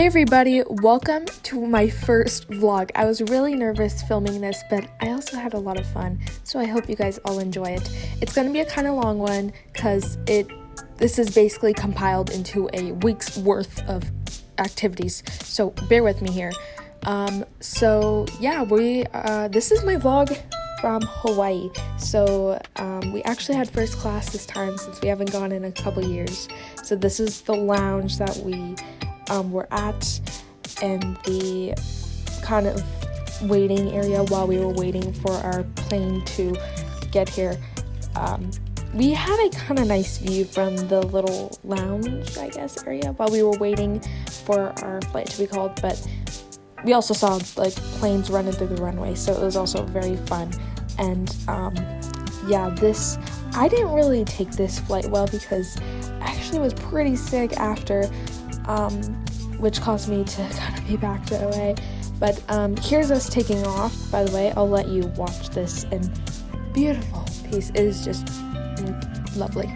Hey everybody, welcome to my first vlog. I was really nervous filming this, but I also had a lot of fun, so I hope you guys all enjoy it. It's going to be a kind of long one because this is basically compiled into a week's worth of activities, so bear with me here. So yeah, this is my vlog from Hawaii. So we actually had first class this time since we haven't gone in a couple years. So this is the lounge that we were at, and the kind of waiting area while we were waiting for our plane to get here. We had a kind of nice view from the little lounge, I guess, area while we were waiting for our flight to be called, but we also saw like planes running through the runway, so it was also very fun. And yeah, I didn't really take this flight well because I actually was pretty sick after, which caused me to kind of be back to OA. But here's us taking off. By the way, I'll let you watch this in beautiful piece. It is just lovely.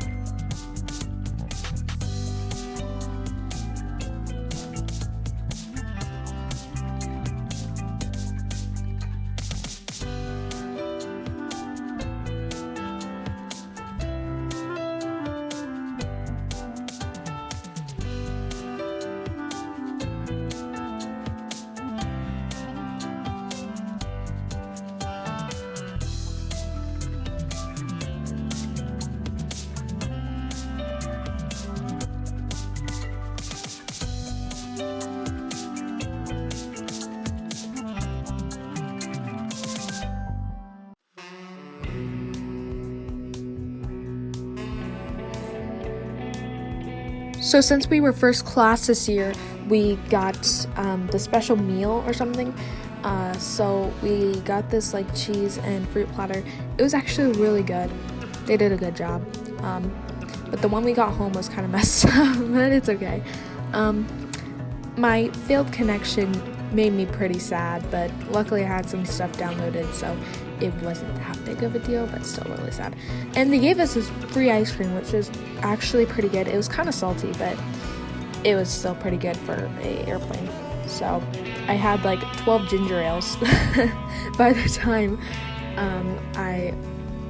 So since we were first class this year, we got the special meal or something. So we got this like cheese and fruit platter. It was actually really good. They did a good job. But the one we got home was kind of messed up, but it's okay. My failed connection made me pretty sad, but luckily I had some stuff downloaded, so it wasn't that big of a deal, but still really sad. And they gave us this free ice cream, which was actually pretty good. It was kind of salty, but it was still pretty good for an airplane. So I had like 12 ginger ales by the time I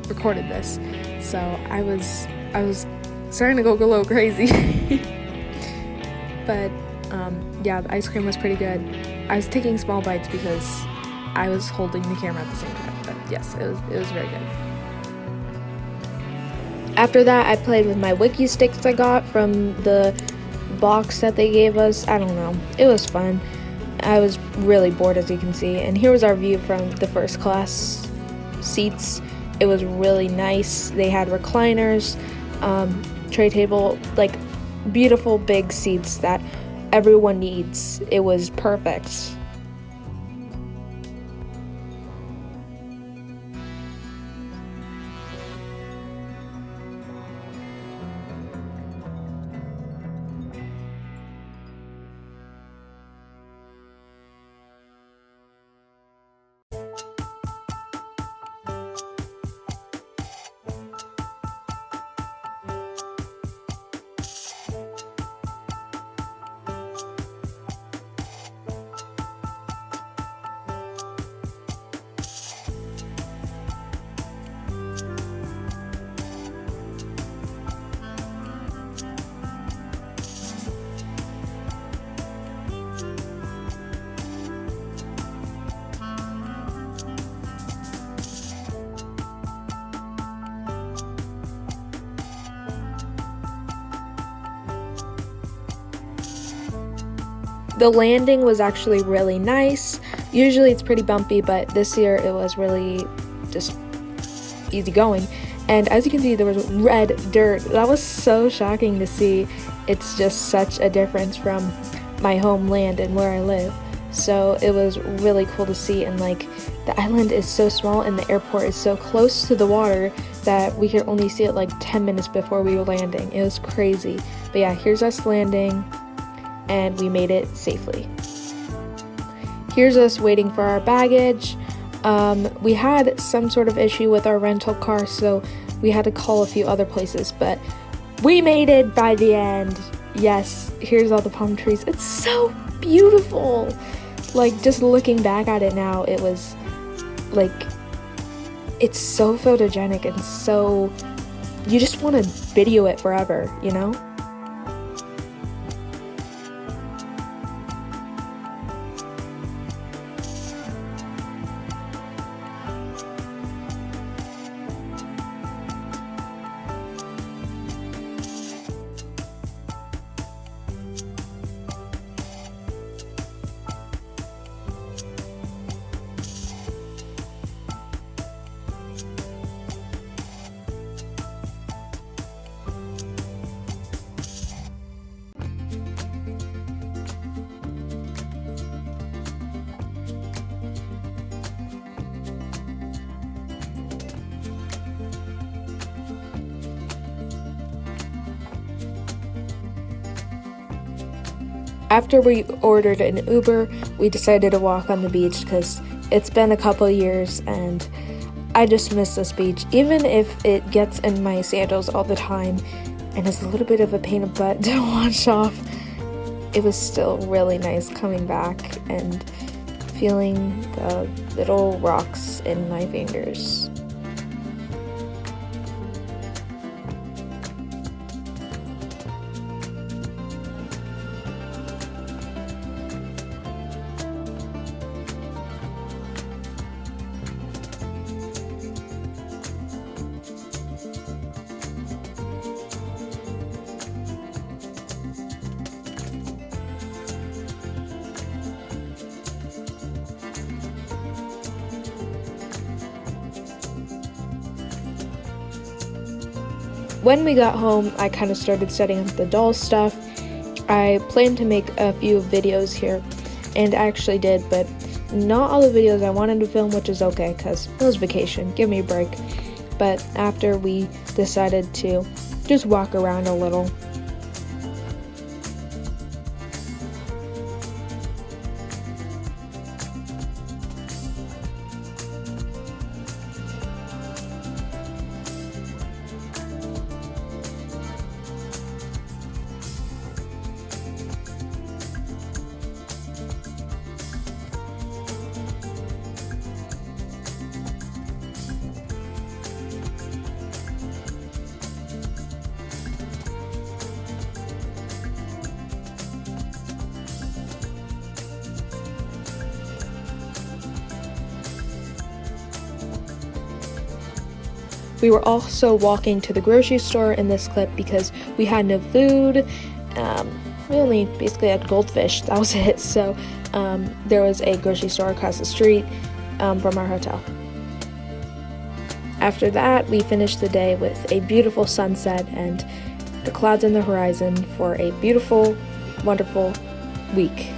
recorded this. So I was starting to go a little crazy. But yeah, the ice cream was pretty good. I was taking small bites because I was holding the camera at the same time. But yes, it was very good. After that, I played with my wiki sticks I got from the box that they gave us. I don't know. It was fun. I was really bored, as you can see. And here was our view from the first class seats. It was really nice. They had recliners, tray table, like beautiful big seats that everyone needs. It was perfect. The landing was actually really nice. Usually it's pretty bumpy, but this year it was really just easy going. And as you can see, there was red dirt. That was so shocking to see. It's just such a difference from my homeland and where I live. So it was really cool to see, and like the island is so small and the airport is so close to the water that we could only see it like 10 minutes before we were landing. It was crazy. But yeah, here's us landing, and we made it safely. Here's us waiting for our baggage. We had some sort of issue with our rental car, so we had to call a few other places, but we made it by the end. Yes, here's all the palm trees. It's so beautiful. Like, just looking back at it now, it was like, it's so photogenic and so, you just want to video it forever, you know? After we ordered an Uber, we decided to walk on the beach because it's been a couple years and I just miss this beach. Even if it gets in my sandals all the time and is a little bit of a pain in the butt to wash off, it was still really nice coming back and feeling the little rocks in my fingers. When we got home, I kind of started setting up the doll stuff. I planned to make a few videos here, and I actually did, but not all the videos I wanted to film, which is okay, because it was vacation, give me a break. But after we decided to just walk around a little. We were also walking to the grocery store in this clip because we had no food. We only basically had goldfish, that was it. So there was a grocery store across the street from our hotel. After that, we finished the day with a beautiful sunset and the clouds in the horizon for a beautiful, wonderful week.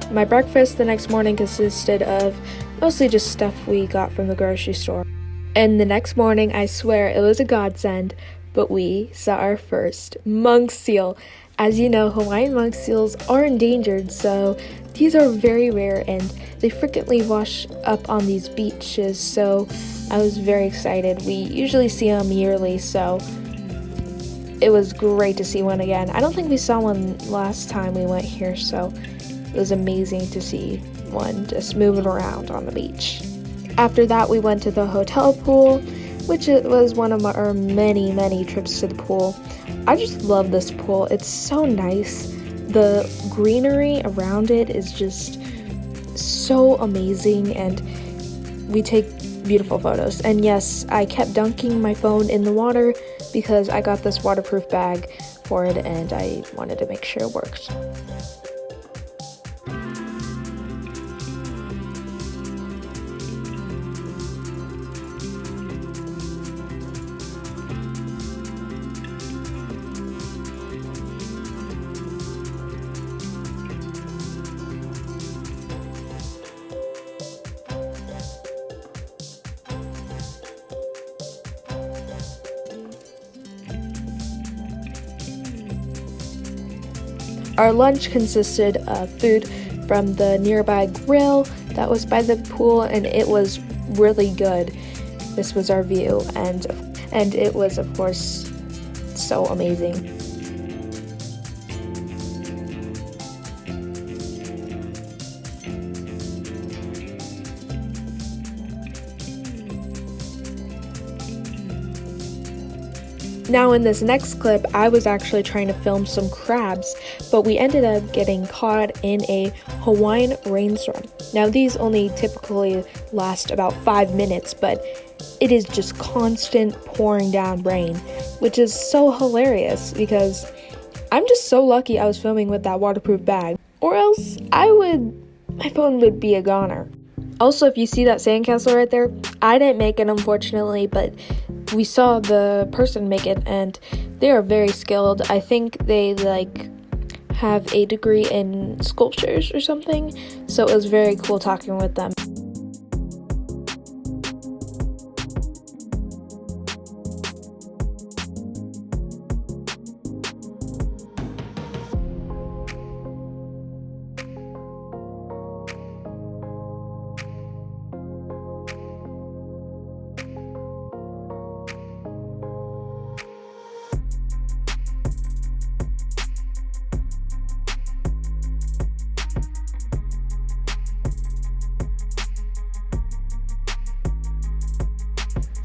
My breakfast the next morning consisted of mostly just stuff we got from the grocery store. And the next morning, I swear it was a godsend, but we saw our first monk seal. As you know, Hawaiian monk seals are endangered, so these are very rare and they frequently wash up on these beaches, so I was very excited. We usually see them yearly, so it was great to see one again. I don't think we saw one last time we went here, so it was amazing to see one just moving around on the beach. After that, we went to the hotel pool, which it was one of our many trips to the pool. I just love this pool. It's so nice. The greenery around it is just so amazing, and we take beautiful photos. And yes, I kept dunking my phone in the water because I got this waterproof bag for it and I wanted to make sure it worked. Our lunch consisted of food from the nearby grill that was by the pool, and it was really good. This was our view, and it was, of course, so amazing. Now in this next clip, I was actually trying to film some crabs, but we ended up getting caught in a Hawaiian rainstorm. Now these only typically last about 5 minutes, but it is just constant pouring down rain, which is so hilarious because I'm just so lucky I was filming with that waterproof bag, or else my phone would be a goner. Also, if you see that sandcastle right there, I didn't make it unfortunately, but we saw the person make it and they are very skilled. I think they have a degree in sculptures or something, so it was very cool talking with them.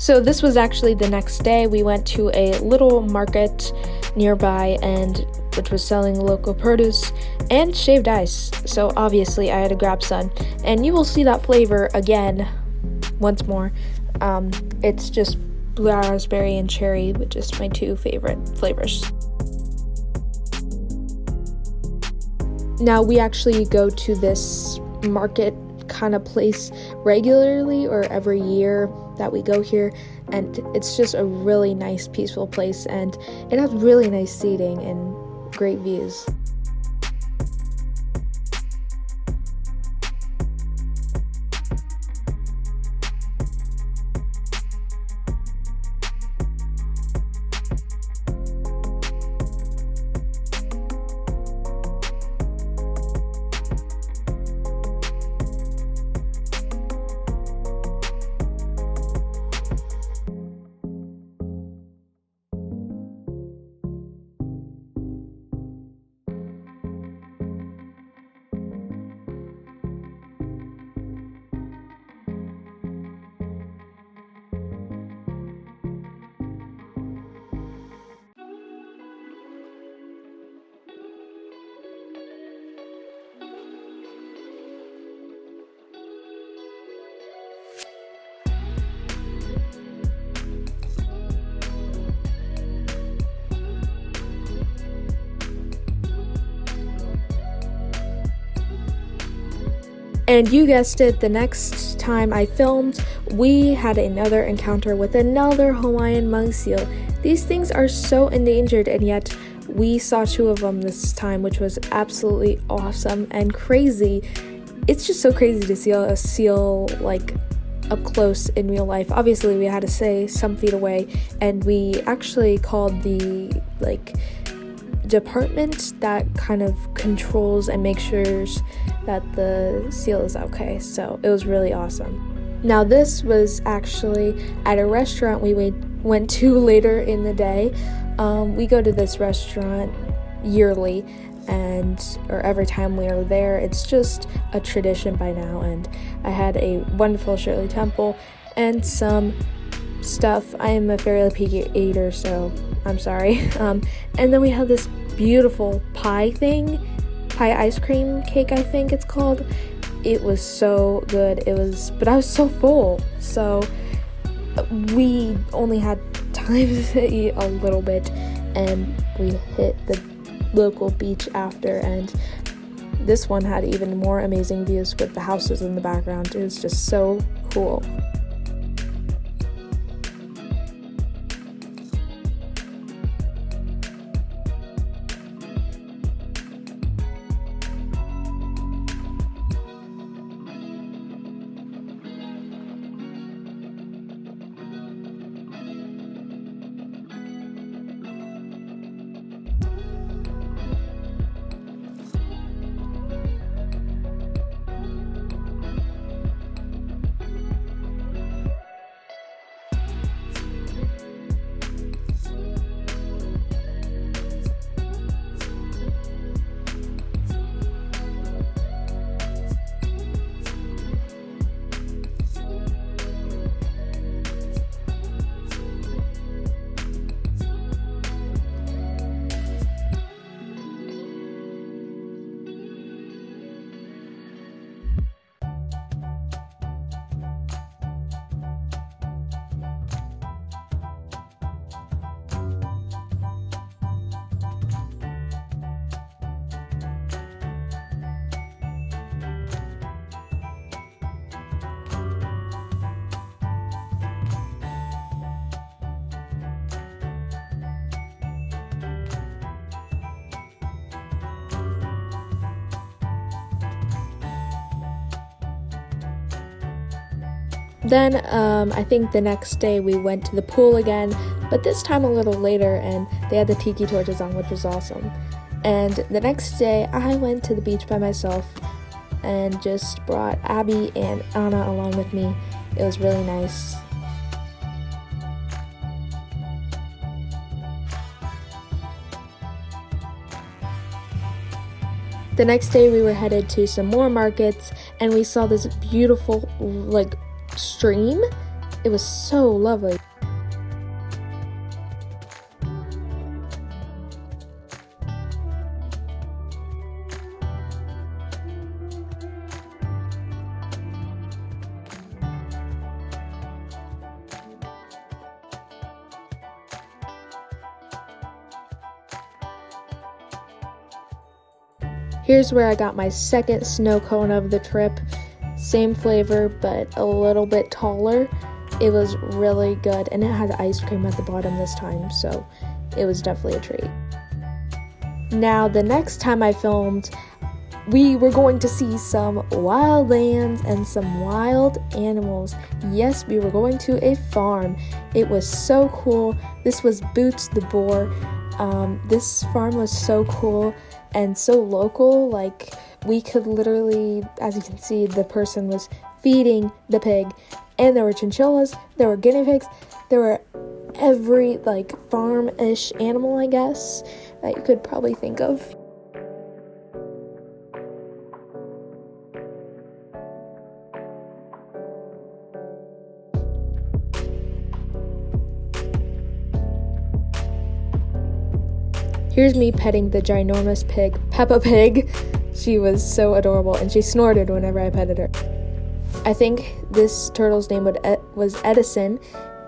So this was actually the next day. We went to a little market nearby which was selling local produce and shaved ice. So obviously I had to grab some, and you will see that flavor again once more. It's just blue raspberry and cherry, which is my 2 favorite flavors. Now we actually go to this market kind of place regularly, or every year that we go here, and it's just a really nice peaceful place, and it has really nice seating and great views. And you guessed it, the next time I filmed, we had another encounter with another Hawaiian monk seal. These things are so endangered, and yet we saw 2 of them this time, which was absolutely awesome and crazy. It's just so crazy to see a seal up close in real life. Obviously we had to stay some feet away, and we actually called the department that kind of controls and makes sure that the seal is okay. So it was really awesome. Now this was actually at a restaurant we went to later in the day. We go to this restaurant yearly, or every time we are there. It's just a tradition by now, and I had a wonderful Shirley Temple and some stuff. I am a fairly picky eater, so I'm sorry. And then we had this beautiful pie ice cream cake, I think it's called. It was so good. But I was so full, so we only had time to eat a little bit, and we hit the local beach after, and this one had even more amazing views with the houses in the background. It was just so cool. Then I think the next day we went to the pool again, but this time a little later, and they had the tiki torches on, which was awesome. And the next day I went to the beach by myself and just brought Abby and Anna along with me. It was really nice. The next day we were headed to some more markets, and we saw this beautiful stream. It was so lovely. Here's where I got my second snow cone of the trip. Same flavor, but a little bit taller. It was really good, and it had ice cream at the bottom this time, so it was definitely a treat. Now, the next time I filmed, we were going to see some wild lands and some wild animals. Yes, we were going to a farm. It was so cool. This was Boots the Boar. This farm was so cool and so local. Like, we could literally, as you can see, the person was feeding the pig, and there were chinchillas, there were guinea pigs, there were every farm-ish animal, I guess, that you could probably think of. Here's me petting the ginormous pig, Peppa Pig. She was so adorable, and she snorted whenever I petted her. I think this turtle's name was Edison,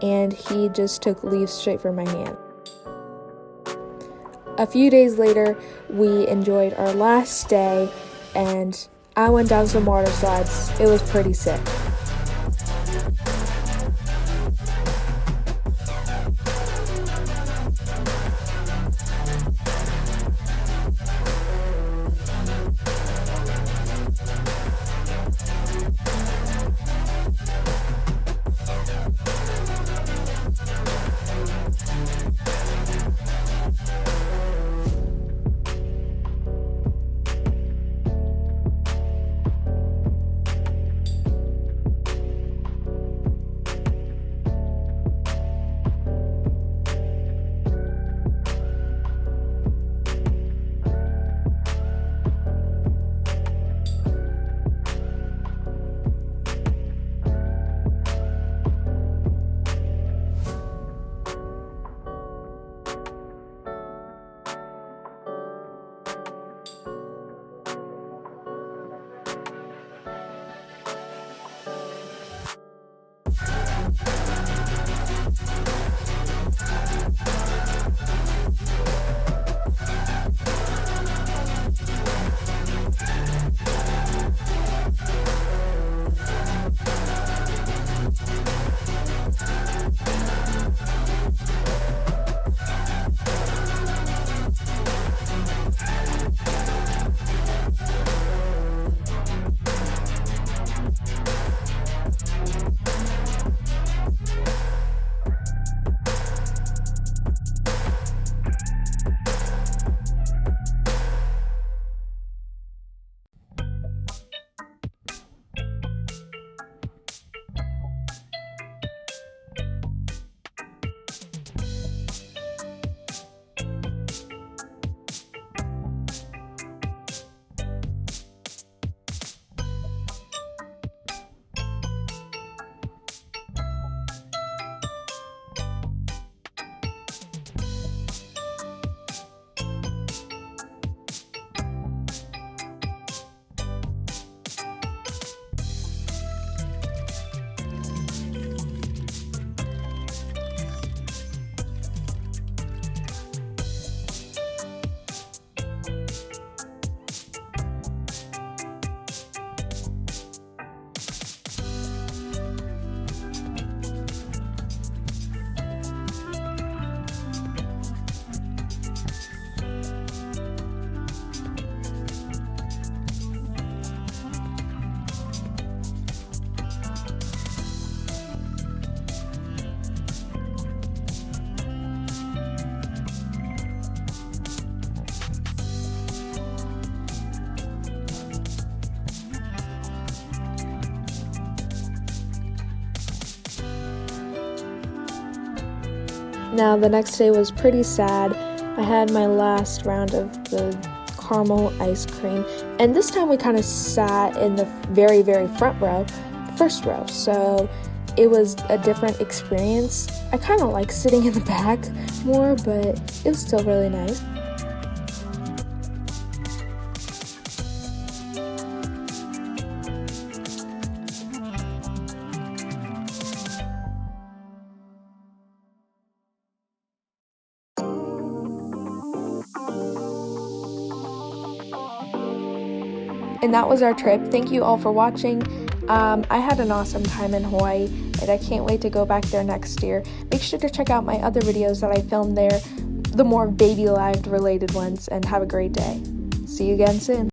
and he just took leaves straight from my hand. A few days later, we enjoyed our last day, and I went down some water slides. It was pretty sick. Now the next day was pretty sad. I had my last round of the caramel ice cream, and this time we kind of sat in the very, very front row, first row, so it was a different experience. I kind of like sitting in the back more, but it was still really nice. And that was our trip. Thank you all for watching. I had an awesome time in Hawaii, and I can't wait to go back there next year. Make sure to check out my other videos that I filmed there, the more baby life related ones, and have a great day. See you again soon.